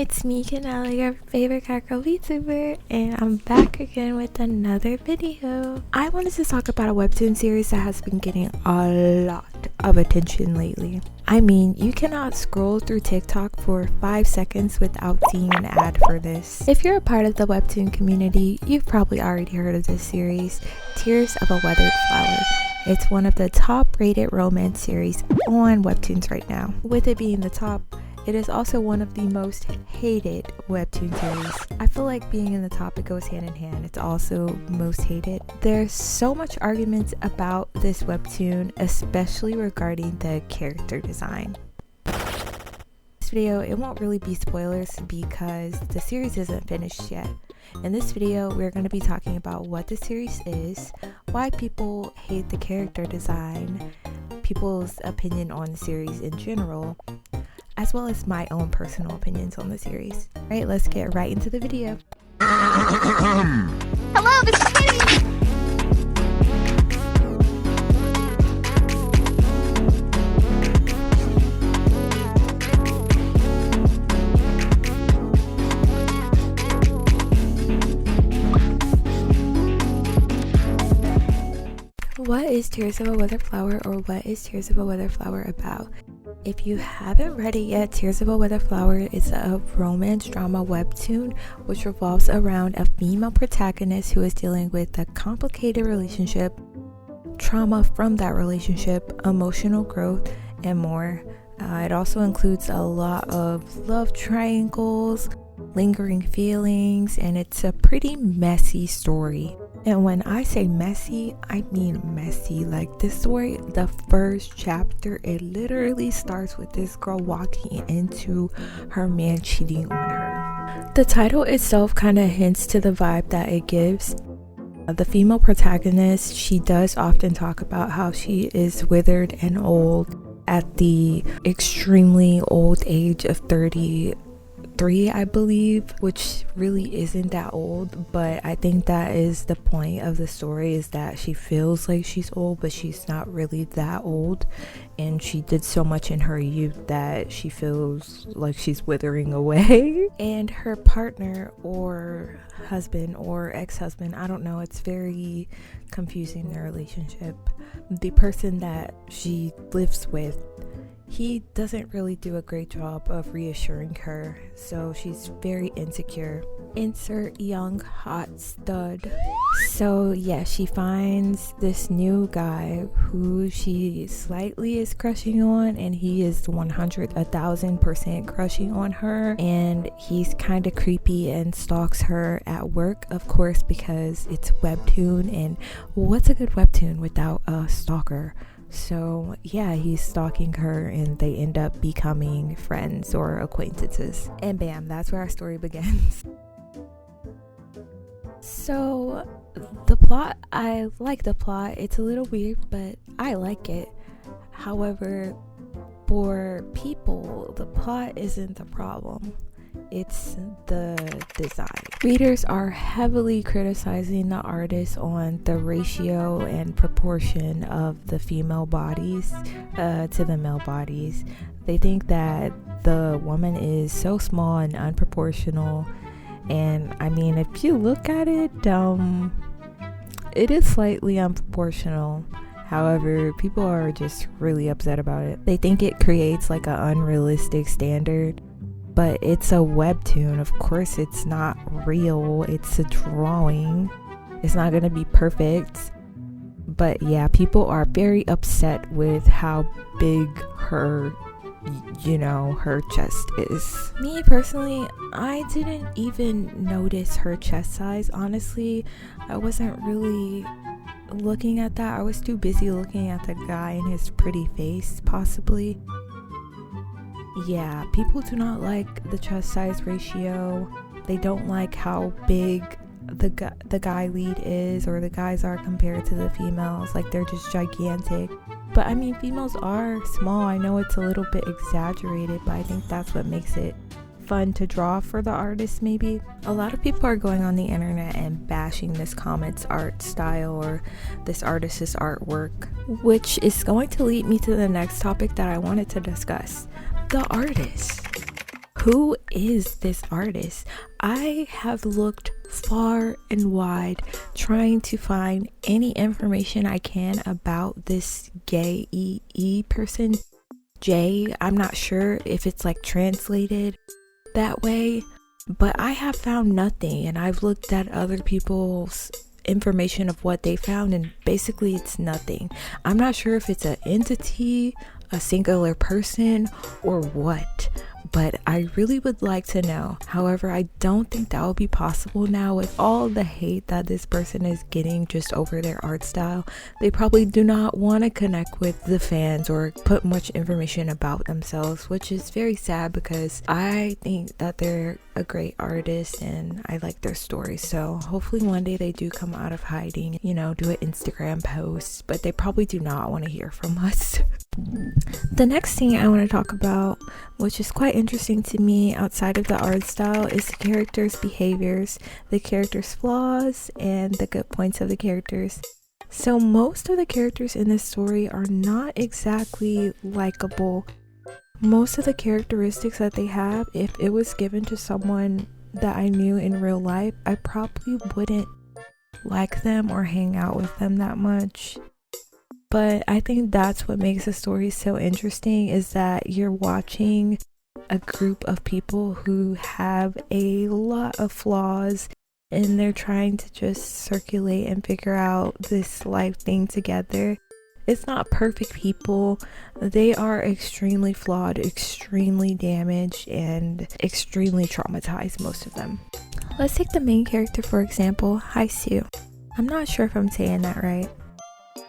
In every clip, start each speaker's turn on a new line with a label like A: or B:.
A: It's me, Canela, your favorite cat girl VTuber, and I'm back again with another video. I wanted to talk about a webtoon series that has been getting a lot of attention lately. I mean, you cannot scroll through TikTok for 5 seconds without seeing an ad for this. If you're a part of the webtoon community, you've probably already heard of this series, Tears of a Withered Flower. It's one of the top rated romance series on Webtoons right now. With it being the top, it is also one of the most hated webtoon series. I feel like being in the top, it goes hand in hand. It's also most hated. There's so much arguments about this webtoon, especially regarding the character design. This video, it won't really be spoilers because the series isn't finished yet. In this video, we're going to be talking about what the series is, why people hate the character design, people's opinion on the series in general, as well as my own personal opinions on the series. Alright, let's get right into the video.
B: Hello, this is Kitty!
A: What is Tears of a Withered Flower, or what is Tears of a Withered Flower about? If you haven't read it yet, Tears of a Withered Flower is a romance drama webtoon which revolves around a female protagonist who is dealing with a complicated relationship, trauma from that relationship, emotional growth, and more. It also includes a lot of love triangles, lingering feelings, and it's a pretty messy story. And when I say messy, I mean messy. Like, this story, the first chapter, it literally starts with this girl walking into her man cheating on her. The title itself kind of hints to the vibe that it gives. The female protagonist, she does often talk about how she is withered and old at the extremely old age of 33, I believe, which really isn't that old, but I think that is the point of the story, is that she feels like she's old, but she's not really that old, and she did so much in her youth that she feels like she's withering away. And her partner or husband or ex-husband, I don't know, it's very confusing, their relationship. The person that she lives with, he doesn't really do a great job of reassuring her, so she's very insecure. Insert young hot stud. So yeah, she finds this new guy who she slightly is crushing on, and he is 1,000% crushing on her, and he's kind of creepy and stalks her at work, of course, because it's webtoon, and what's a good webtoon without a stalker? So yeah, he's stalking her and they end up becoming friends or acquaintances. And bam, that's where our story begins. So the plot, I like the plot. It's a little weird, but I like it. However, for people, the plot isn't the problem. It's the design. Readers are heavily criticizing the artist on the ratio and proportion of the female bodies to the male bodies. They think that the woman is so small and unproportional, and I mean, if you look at it, it is slightly unproportional. However, people are just really upset about it. They think it creates like an unrealistic standard. But it's a webtoon, of course it's not real, it's a drawing, it's not gonna be perfect. But yeah, people are very upset with how big her chest is. Me personally, I didn't even notice her chest size. Honestly, I wasn't really looking at that. I was too busy looking at the guy and his pretty face, possibly. Yeah, people do not like the chest size ratio. They don't like how big the guy lead is, or the guys are compared to the females. Like, they're just gigantic. But I mean, females are small. I know it's a little bit exaggerated, but I think that's what makes it fun to draw for the artist, maybe. A lot of people are going on the internet and bashing this comic's art style or this artist's artwork, which is going to lead me to the next topic that I wanted to discuss. The artist. Who is this artist? I have looked far and wide trying to find any information I can about this gay person. Jay, I'm not sure if it's like translated that way, but I have found nothing, and I've looked at other people's information of what they found, and basically it's nothing. I'm not sure if it's an entity, a singular person, or what, but I really would like to know. However, I don't think that will be possible now with all the hate that this person is getting just over their art style. They probably do not want to connect with the fans or put much information about themselves, which is very sad because I think that they're a great artist and I like their story. So hopefully one day they do come out of hiding, do an Instagram post, but they probably do not want to hear from us. The next thing I want to talk about, which is quite interesting to me outside of the art style, is the characters' behaviors, the characters' flaws, and the good points of the characters. So most of the characters in this story are not exactly likable. Most of the characteristics that they have, if it was given to someone that I knew in real life, I probably wouldn't like them or hang out with them that much. But I think that's what makes the story so interesting, is that you're watching a group of people who have a lot of flaws and they're trying to just circulate and figure out this life thing together. It's not perfect people. They are extremely flawed, extremely damaged, and extremely traumatized, most of them. Let's take the main character for example, Haisu. I'm not sure if I'm saying that right.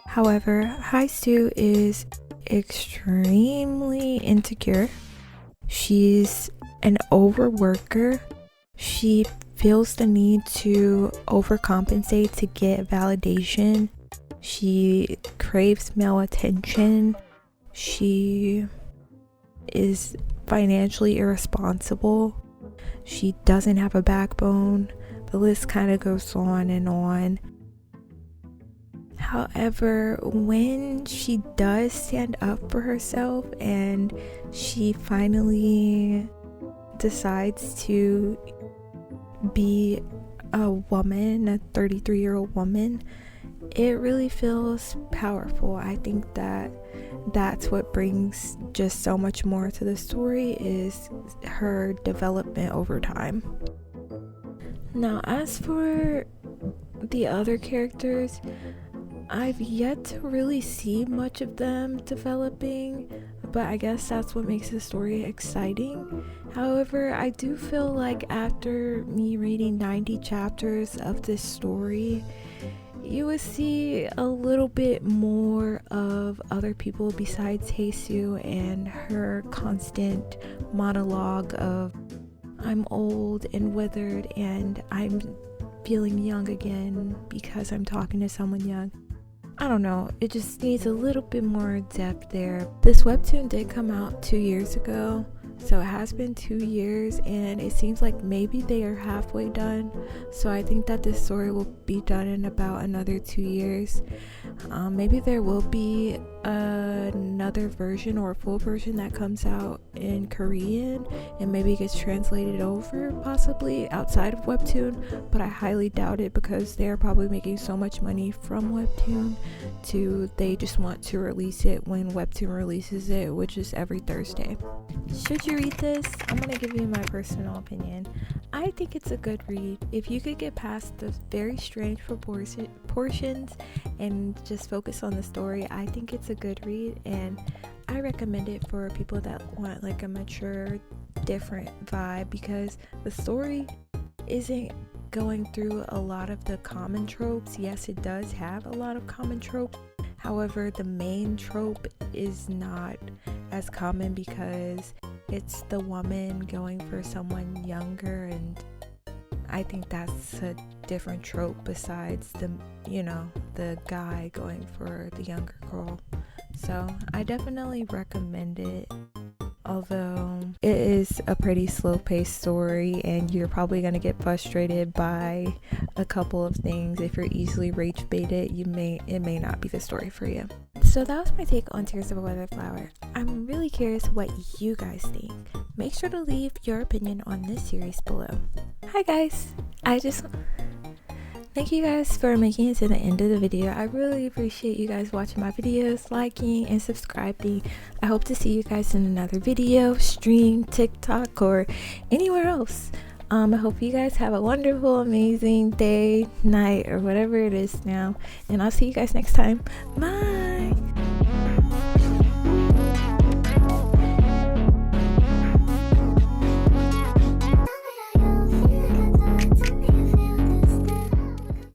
A: However, Haisu is extremely insecure. She's an overworker. She feels the need to overcompensate to get validation. She craves male attention. She is financially irresponsible. She doesn't have a backbone. The list kind of goes on and on. However, when she does stand up for herself and she finally decides to be a woman, a 33-year-old woman, it really feels powerful. I think that that's what brings just so much more to the story, is her development over time. Now, as for the other characters, I've yet to really see much of them developing, but I guess that's what makes the story exciting. However, I do feel like after me reading 90 chapters of this story, you would see a little bit more of other people besides Haisu and her constant monologue of I'm old and withered and I'm feeling young again because I'm talking to someone young. I don't know, it just needs a little bit more depth there. This webtoon did come out 2 years ago, so it has been 2 years and it seems like maybe they are halfway done. So I think that this story will be done in about another 2 years. Maybe there will be another version or a full version that comes out in Korean and maybe gets translated over possibly outside of Webtoon, but I highly doubt it because they're probably making so much money from Webtoon they just want to release it when Webtoon releases it, which is every Thursday. Should you read this? I'm gonna give you my personal opinion. I think it's a good read. If you could get past the very strange portions and just focus on the story, I think it's a good read, and I recommend it for people that want like a mature, different vibe, because the story isn't going through a lot of the common tropes. Yes, it does have a lot of common tropes. However, the main trope is not as common because it's the woman going for someone younger, and I think that's a different trope besides the guy going for the younger girl. So I definitely recommend it, although it is a pretty slow-paced story and you're probably going to get frustrated by a couple of things. If you're easily rage baited, it may not be the story for you. So that was my take on Tears of a Withered Flower. I'm really curious what you guys think. Make sure to leave your opinion on this series below. Hi guys, thank you guys for making it to the end of the video. I really appreciate you guys watching my videos, liking and subscribing. I hope to see you guys in another video, stream, TikTok, or anywhere else. I hope you guys have a wonderful, amazing day, night, or whatever it is now. And I'll see you guys next time. Bye!